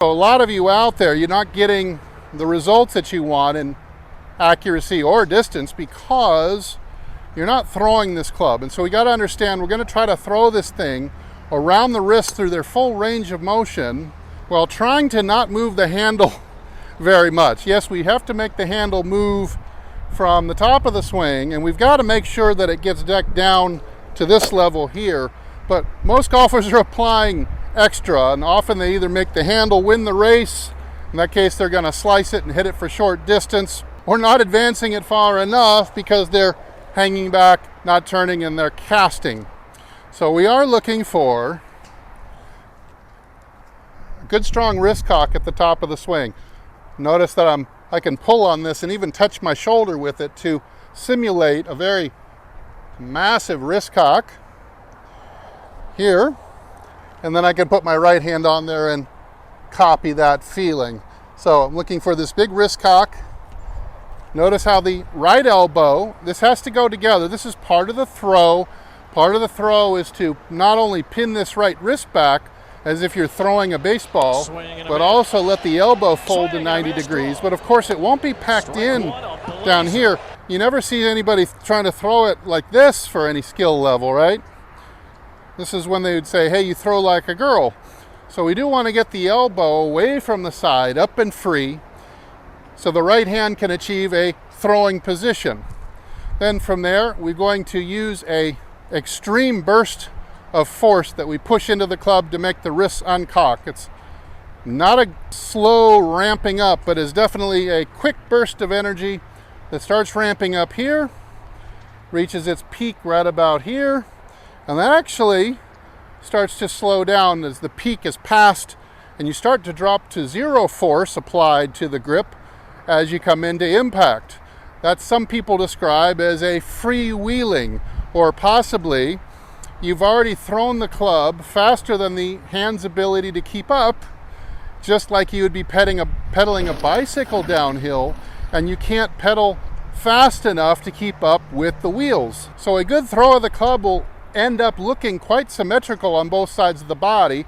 So a lot of you out there, you're not getting the results that you want in accuracy or distance because you're not throwing this club. And so we got to understand, we're going to try to throw this thing around the wrist through their full range of motion while trying to not move the handle very much. Yes, we have to make the handle move from the top of the swing, and we've got to make sure that it gets decked down to this level here. But most golfers are applying extra, and often they either make the handle win the race, in that case they're going to slice it and hit it for short distance, or not advancing it far enough because they're hanging back, not turning, and they're casting. So we are looking for a good strong wrist cock at the top of the swing. Notice that I can pull on this and even touch my shoulder with it to simulate a very massive wrist cock here. And then I can put my right hand on there and copy that feeling. So I'm looking for this big wrist cock. Notice how the right elbow, this has to go together. This is part of the throw. Part of the throw is to not only pin this right wrist back as if you're throwing a baseball, but also let the elbow fold to 90 degrees. But of course it won't be packed in down here. You never see anybody trying to throw it like this for any skill level, right? This is when they would say, hey, you throw like a girl. So we do want to get the elbow away from the side, up and free, so the right hand can achieve a throwing position. Then from there, we're going to use a extreme burst of force that we push into the club to make the wrists uncock. It's not a slow ramping up, but is definitely a quick burst of energy that starts ramping up here, reaches its peak right about here, and that actually starts to slow down as the peak is passed, and you start to drop to zero force applied to the grip as you come into impact. That some people describe as a freewheeling, or possibly you've already thrown the club faster than the hand's ability to keep up, just like you would be pedaling a bicycle downhill, and you can't pedal fast enough to keep up with the wheels. So a good throw of the club will end up looking quite symmetrical on both sides of the body.